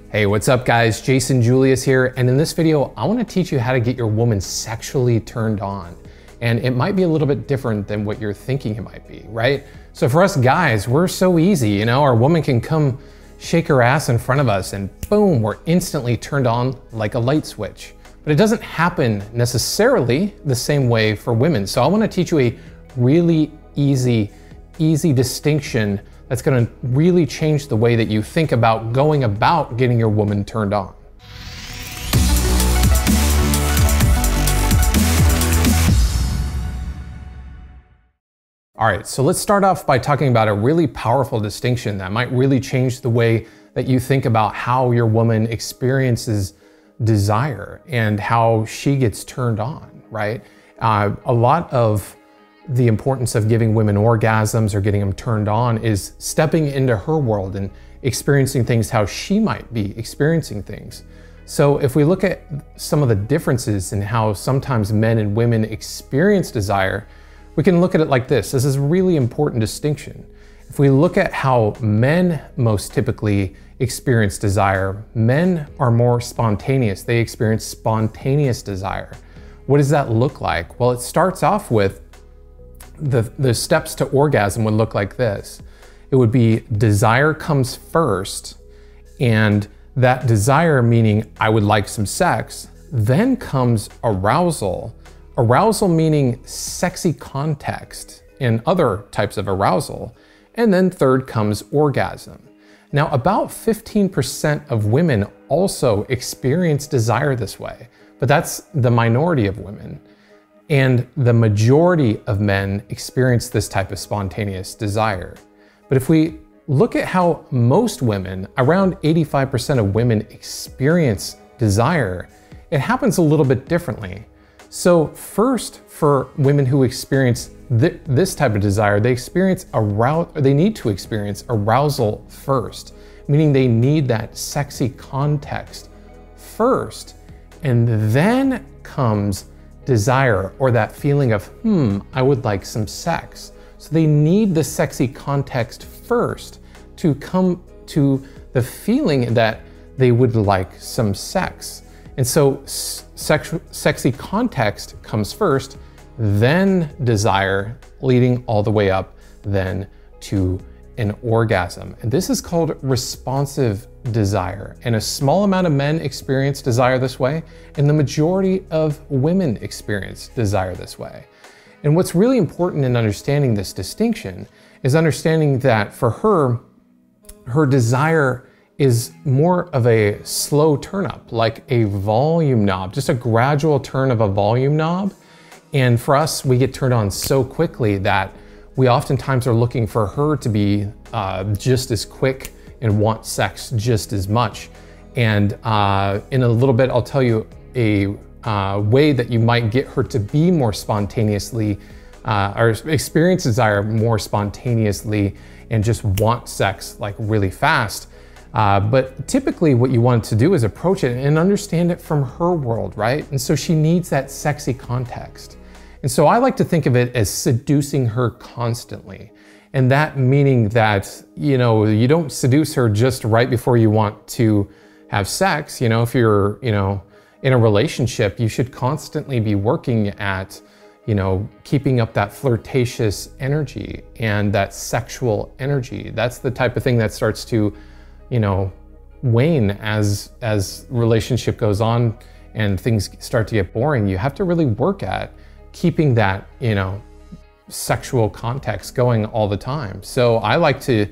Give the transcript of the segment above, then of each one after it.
Hey, what's up guys? Jason Julius here, and in this video, I want to teach you how to get your woman sexually turned on. And it might be a little bit different than what you're thinking it might be, right? So for us guys, we're so easy, you know, our woman can come shake her ass in front of us and boom, we're instantly turned on like a light switch. But it doesn't happen necessarily the same way for women. So I want to teach you a really easy distinction that's going to really change the way that you think about going about getting your woman turned on. All right, so let's start off by talking about a really powerful distinction that might really change the way that you think about how your woman experiences desire and how she gets turned on, right? A lot of the importance of giving women orgasms or getting them turned on is stepping into her world and experiencing things how she might be experiencing things. So if we look at some of the differences in how sometimes men and women experience desire, we can look at it like this. This is a really important distinction. If we look at how men most typically experience desire, men are more spontaneous. They experience spontaneous desire. What does that look like? Well, it starts off with the steps to orgasm would look like this. It would be desire comes first, and that desire meaning I would like some sex, then comes arousal. Arousal meaning sexy context and other types of arousal. And then third comes orgasm. Now about 15% of women also experience desire this way, but that's the minority of women. And the majority of men experience this type of spontaneous desire. But if we look at how most women, around 85% of women experience desire, it happens a little bit differently. So first, for women who experience this type of desire, they need to experience arousal first, meaning they need that sexy context first, and then comes desire, or that feeling of, I would like some sex. So they need the sexy context first to come to the feeling that they would like some sex. And so sexy context comes first, then desire, leading all the way up then to an orgasm. And this is called responsive desire. And a small amount of men experience desire this way, and the majority of women experience desire this way. And what's really important in understanding this distinction is understanding that for her, her desire is more of a slow turn up, like a volume knob, just a gradual turn of a volume knob. And for us, we get turned on so quickly that we oftentimes are looking for her to be just as quick and want sex just as much. And in a little bit, I'll tell you a way that you might get her to be more spontaneously, or experience desire more spontaneously and just want sex like really fast. But typically what you want to do is approach it and understand it from her world, right? And so she needs that sexy context. And so I like to think of it as seducing her constantly. And that meaning that, you know, you don't seduce her just right before you want to have sex. You know, if you're, you know, in a relationship, you should constantly be working at, you know, keeping up that flirtatious energy and that sexual energy. That's the type of thing that starts to, you know, wane as relationship goes on and things start to get boring. You have to really work at keeping that, you know, sexual context going all the time. So I like to,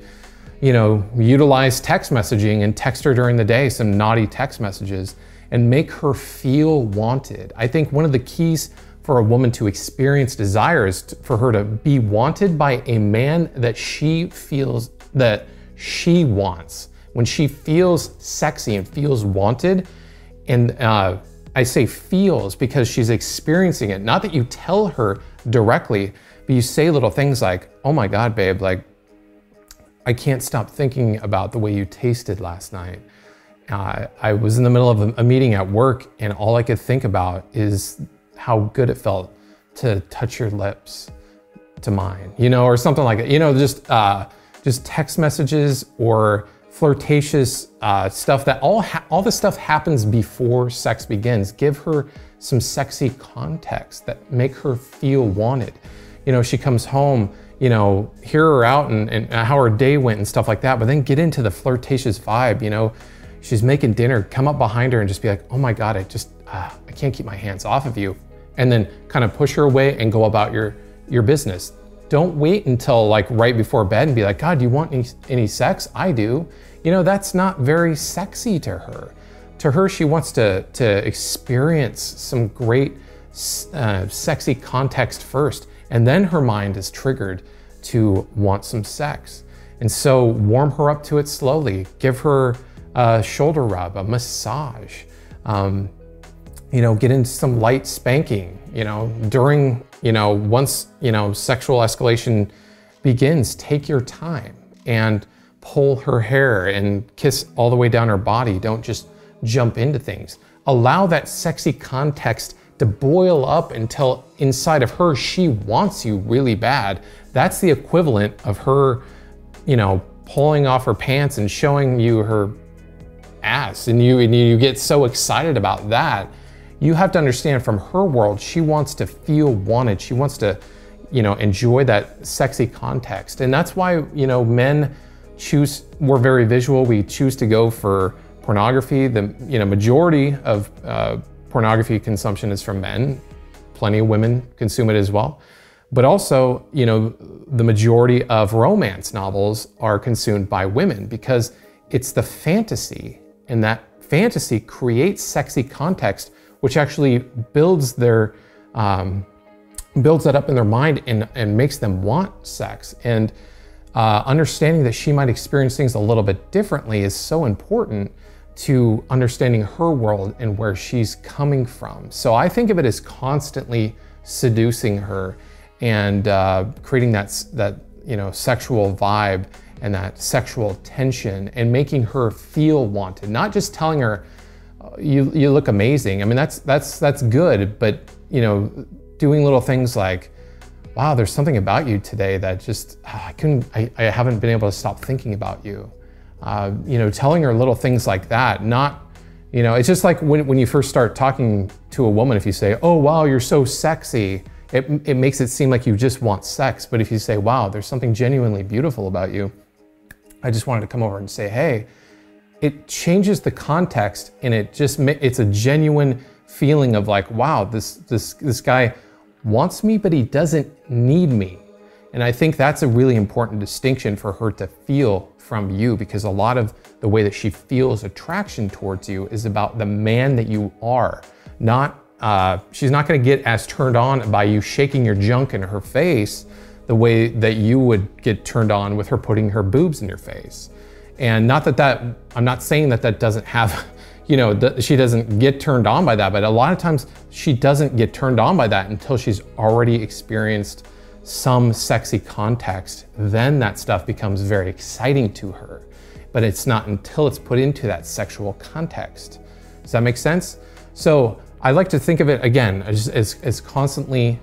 you know, utilize text messaging and text her during the day, some naughty text messages, and make her feel wanted. I think one of the keys for a woman to experience desire is for her to be wanted by a man that she feels that she wants. When she feels sexy and feels wanted, and I say feels because she's experiencing it, not that you tell her directly, but you say little things like, oh my God, babe, like, I can't stop thinking about the way you tasted last night. I was in the middle of a meeting at work and all I could think about is how good it felt to touch your lips to mine, you know, or something like that. You know, just text messages or flirtatious stuff that all this stuff happens before sex begins. Give her some sexy context that make her feel wanted. You know, she comes home, you know, hear her out and how her day went and stuff like that, but then get into the flirtatious vibe. You know, she's making dinner, come up behind her and just be like, oh my God, I can't keep my hands off of you. And then kind of push her away and go about your business. Don't wait until like right before bed and be like, God, do you want any sex? I do. You know, that's not very sexy to her. To her, she wants to experience some great sexy context first, and then her mind is triggered to want some sex. And so warm her up to it slowly. Give her a shoulder rub, a massage. You know, get into some light spanking, you know, during, you know, once, you know, sexual escalation begins, take your time and pull her hair and kiss all the way down her body. Don't just jump into things. Allow that sexy context to boil up until inside of her, she wants you really bad. That's the equivalent of her, you know, pulling off her pants and showing you her ass, and you get so excited about that. You have to understand, from her world, she wants to feel wanted. She wants to, you know, enjoy that sexy context. And that's why, you know, men we're very visual. We choose to go for pornography. The, you know, majority of pornography consumption is from men. Plenty of women consume it as well. But also, you know, the majority of romance novels are consumed by women because it's the fantasy, and that fantasy creates sexy context, which actually builds that up in their mind and makes them want sex. And understanding that she might experience things a little bit differently is so important to understanding her world and where she's coming from. So I think of it as constantly seducing her and creating that you know, sexual vibe and that sexual tension, and making her feel wanted. Not just telling her, you look amazing. I mean, that's good, but you know, doing little things like, wow, there's something about you today that just, I haven't been able to stop thinking about you. You know, telling her little things like that. Not, you know, it's just like when you first start talking to a woman, if you say, oh wow, you're so sexy, it makes it seem like you just want sex. But if you say, wow, there's something genuinely beautiful about you, I just wanted to come over and say, hey, it changes the context, and it's a genuine feeling of like, wow, this guy wants me, but he doesn't need me. And I think that's a really important distinction for her to feel from you, because a lot of the way that she feels attraction towards you is about the man that you are. She's not gonna get as turned on by you shaking your junk in her face the way that you would get turned on with her putting her boobs in your face. And not that I'm not saying that doesn't have, you know, she doesn't get turned on by that, but a lot of times she doesn't get turned on by that until she's already experienced some sexy context. Then that stuff becomes very exciting to her, but it's not until it's put into that sexual context. Does that make sense? So I like to think of it again as constantly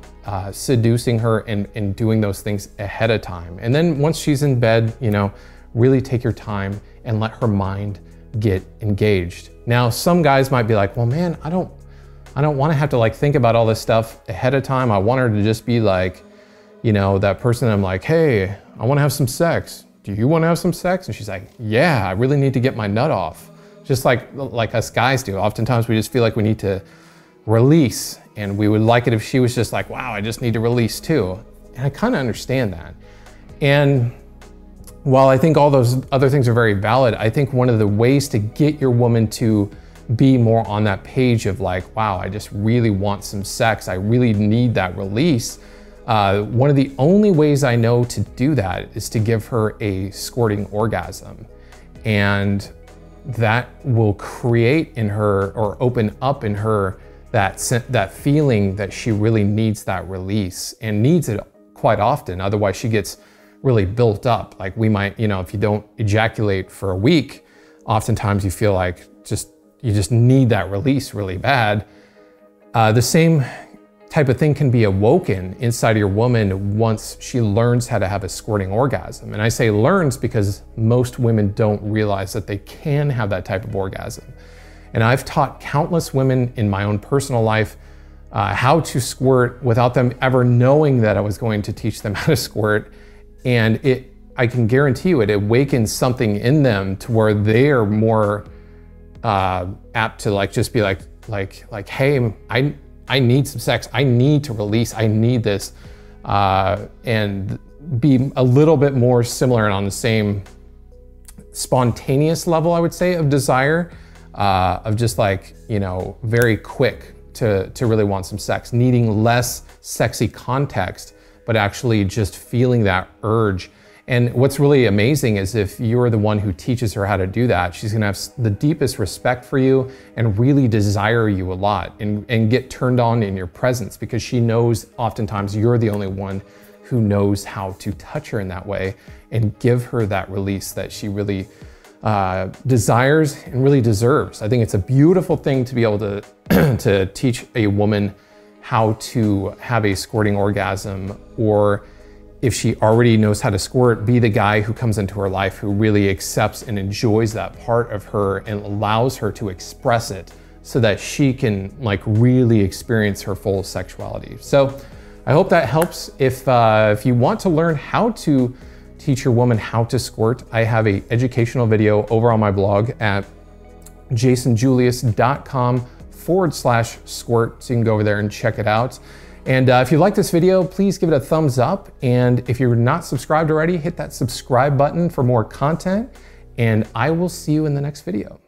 seducing her and doing those things ahead of time. And then once she's in bed, you know, really take your time and let her mind get engaged. Now, some guys might be like, well, man, I don't want to have to like think about all this stuff ahead of time. I want her to just be like, you know, that person I'm like, hey, I want to have some sex. Do you want to have some sex? And she's like, yeah, I really need to get my nut off. Just like us guys do. Oftentimes we just feel like we need to release, and we would like it if she was just like, wow, I just need to release too. And I kind of understand that. And while I think all those other things are very valid, I think one of the ways to get your woman to be more on that page of like, wow, I just really want some sex, I really need that release. One of the only ways I know to do that is to give her a squirting orgasm. And that will create in her, or open up in her, that feeling that she really needs that release, and needs it quite often. Otherwise she gets really built up. Like we might, you know, if you don't ejaculate for a week, oftentimes you feel like you just need that release really bad. The same type of thing can be awoken inside of your woman once she learns how to have a squirting orgasm. And I say learns because most women don't realize that they can have that type of orgasm. And I've taught countless women in my own personal life how to squirt without them ever knowing that I was going to teach them how to squirt. And I can guarantee you it awakens something in them to where they are more apt to like just be like, hey, I need some sex. I need to release. I need this, and be a little bit more similar and on the same spontaneous level, I would say, of desire, of just like, you know, very quick to really want some sex, needing less sexy context, but actually just feeling that urge. And what's really amazing is if you're the one who teaches her how to do that, she's gonna have the deepest respect for you and really desire you a lot and get turned on in your presence, because she knows oftentimes you're the only one who knows how to touch her in that way and give her that release that she really desires and really deserves. I think it's a beautiful thing to be able to, to teach a woman how to have a squirting orgasm, or if she already knows how to squirt, be the guy who comes into her life who really accepts and enjoys that part of her and allows her to express it so that she can like really experience her full sexuality. So I hope that helps. If you want to learn how to teach your woman how to squirt, I have an educational video over on my blog at jasonjulius.com/squirt. So you can go over there and check it out. And if you like this video, please give it a thumbs up. And if you're not subscribed already, hit that subscribe button for more content. And I will see you in the next video.